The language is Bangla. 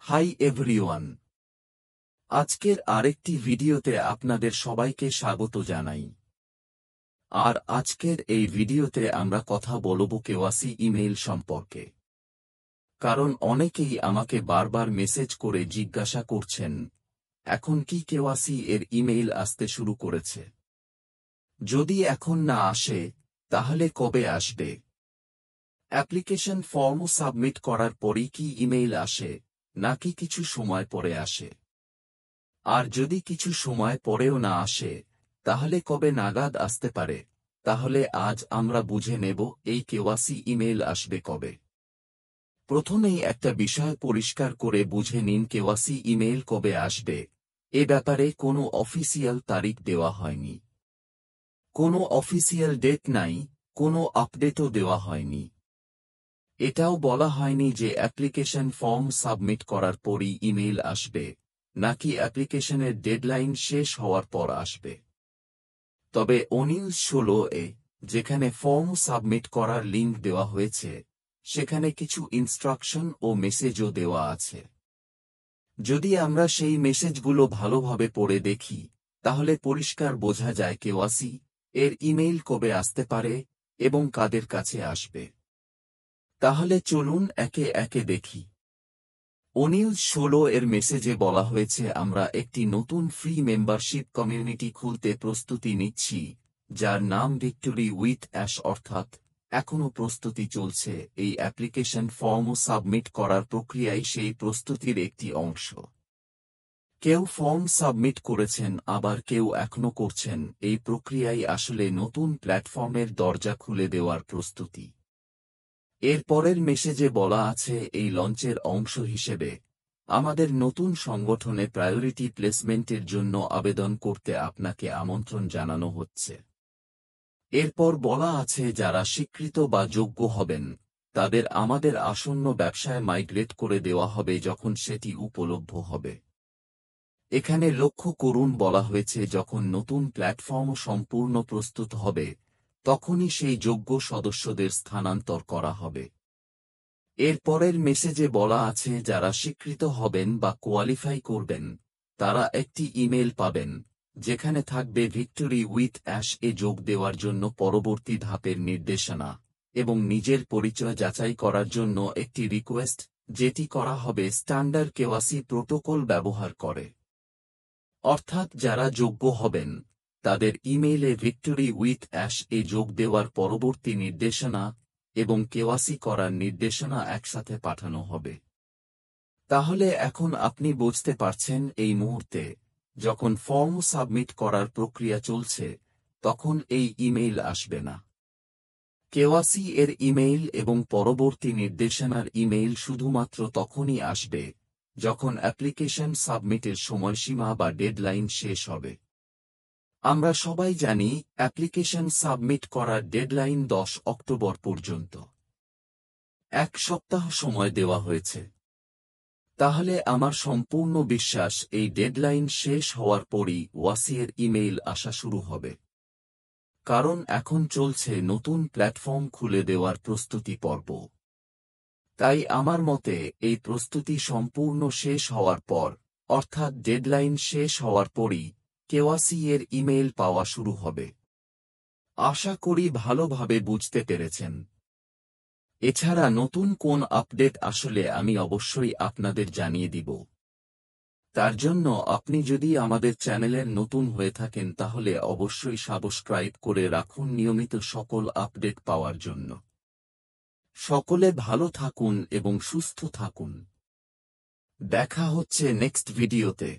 হাই এভরিওয়ান, আজকের আরেকটি ভিডিওতে আপনাদের সবাইকে স্বাগত জানাই। আর আজকের এই ভিডিওতে আমরা কথা বলবো কেওয়াইসি ইমেইল সম্পর্কে। কারণ অনেকেই আমাকে বারবার মেসেজ করে জিজ্ঞাসা করছেন, এখন কি কেওয়াইসি এর ইমেইল আসতে শুরু করেছে? যদি এখন না আসে, তাহলে কবে আসবে? অ্যাপ্লিকেশন ফর্ম সাবমিট করার পরই কি ইমেইল আসে, নাকি কিছু সময় পরে আসে? আর যদি কিছু সময় পরেও না আসে, তাহলে কবে নাগাদ আসতে পারে? তাহলে আজ আমরা বুঝে নেব এই কেওয়াইসি ইমেইল আসবে কবে। প্রথমেই একটা বিষয় পরিষ্কার করে বুঝে নিন, কেওয়াইসি ইমেইল কবে আসবে এ ব্যাপারে কোনো অফিসিয়াল তারিখ দেওয়া হয়নি। কোনো অফিসিয়াল ডেট নাই, কোনো আপডেটও দেওয়া হয়নি। এটাও বলা হয়নি যে অ্যাপ্লিকেশন ফর্ম সাবমিট করার পরই ইমেইল আসবে, নাকি অ্যাপ্লিকেশনের ডেডলাইন শেষ হওয়ার পর আসবে। তবে অনিল 16 যেখানে ফর্ম সাবমিট করার লিঙ্ক দেওয়া হয়েছে, সেখানে কিছু ইনস্ট্রাকশন ও মেসেজও দেওয়া আছে। যদি আমরা সেই মেসেজগুলো ভালোভাবে পড়ে দেখি, তাহলে পরিষ্কার বোঝা যায় কেওয়াইসি এর ইমেইল কবে আসতে পারে এবং কাদের কাছে আসবে। তাহলে চলুন একে একে দেখি। অনিল 16 এর মেসেজে বলা হয়েছে, আমরা একটি নতুন ফ্রি মেম্বারশিপ কমিউনিটি খুলতে প্রস্তুতি নিচ্ছি, যার নাম ভিক্টোরি উইথ অ্যাশ, অর্থাৎ এখনও প্রস্তুতি চলছে। এই অ্যাপ্লিকেশন ফর্ম সাবমিট করার প্রক্রিয়ায় সেই প্রস্তুতির একটি অংশ। কেউ ফর্ম সাবমিট করেছেন, আবার কেউ এখনও করছেন। এই প্রক্রিয়ায় আসলে নতুন প্ল্যাটফর্মের দরজা খুলে দেওয়ার প্রস্তুতি। এর পরের মেসেজে বলা আছে, এই লঞ্চের অংশ হিসেবে আমাদের নতুন সংগঠনে প্রায়োরিটি প্লেসমেন্টের জন্য আবেদন করতে আপনাকে আমন্ত্রণ জানানো হচ্ছে। এরপর বলা আছে, যারা স্বীকৃত বা যোগ্য হবেন, তাদের আমাদের আসন্ন ব্যবসায় মাইগ্রেট করে দেওয়া হবে যখন সেটি উপলব্ধ হবে। এখানে লক্ষ্য করুন, বলা হয়েছে যখন নতুন প্ল্যাটফর্ম সম্পূর্ণ প্রস্তুত হবে, তখনই সেই যোগ্য সদস্যদের স্থানান্তর করা হবে। এর পরের মেসেজে বলা আছে, যারা স্বীকৃত হবেন বা কোয়ালিফাই করবেন, তারা একটি ইমেল পাবেন, যেখানে থাকবে ভিক্টোরি উইথ অ্যাশ এ যোগ দেওয়ার জন্য পরবর্তী ধাপের নির্দেশনা এবং নিজের পরিচয় যাচাই করার জন্য একটি রিকোয়েস্ট, যেটি করা হবে স্ট্যান্ডার্ড কেওয়াইসি প্রোটোকল ব্যবহার করে। অর্থাৎ যারা যোগ্য হবেন, তাদের ইমেইলে ভিক্টোরি উইথ অ্যাশ এ যোগ দেওয়ার পরবর্তী নির্দেশনা এবং কেওয়াইসি করার নির্দেশনা একসাথে পাঠানো হবে। তাহলে এখন আপনি বুঝতে পারছেন, এই মুহূর্তে যখন ফর্ম সাবমিট করার প্রক্রিয়া চলছে, তখন এই ইমেইল আসবে না। কেওয়াইসি এর ইমেইল এবং পরবর্তী নির্দেশনার ইমেইল শুধুমাত্র তখনই আসবে যখন অ্যাপ্লিকেশন সাবমিটের সময়সীমা বা ডেডলাইন শেষ হবে। আমরা সবাই জানি, অ্যাপ্লিকেশন সাবমিট করার ডেডলাইন 10 অক্টোবর পর্যন্ত। 1 সপ্তাহ সময় দেওয়া হয়েছে। তাহলে আমার সম্পূর্ণ বিশ্বাস, এই ডেডলাইন শেষ হওয়ার পরই কেওয়াইসির ইমেইল আসা শুরু হবে। কারণ এখন চলছে নতুন প্ল্যাটফর্ম খুলে দেওয়ার প্রস্তুতি পর্ব। তাই আমার মতে এই প্রস্তুতি সম্পূর্ণ শেষ হওয়ার পর, অর্থাৎ ডেডলাইন শেষ হওয়ার পরই কেওয়াইসি এর ইমেইল পাওয়া শুরু হবে। আশা করি ভালোভাবে বুঝতে পেরেছেন। এছাড়া নতুন কোন আপডেট আসলে আমি অবশ্যই আপনাদের জানিয়ে দিব। তার জন্য আপনি যদি আমাদের চ্যানেলের নতুন হয়ে থাকেন, তাহলে অবশ্যই সাবস্ক্রাইব করে রাখুন নিয়মিত সকল আপডেট পাওয়ার জন্য। সকলে ভালো থাকুন এবং সুস্থ থাকুন। দেখা হচ্ছে নেক্সট ভিডিওতে।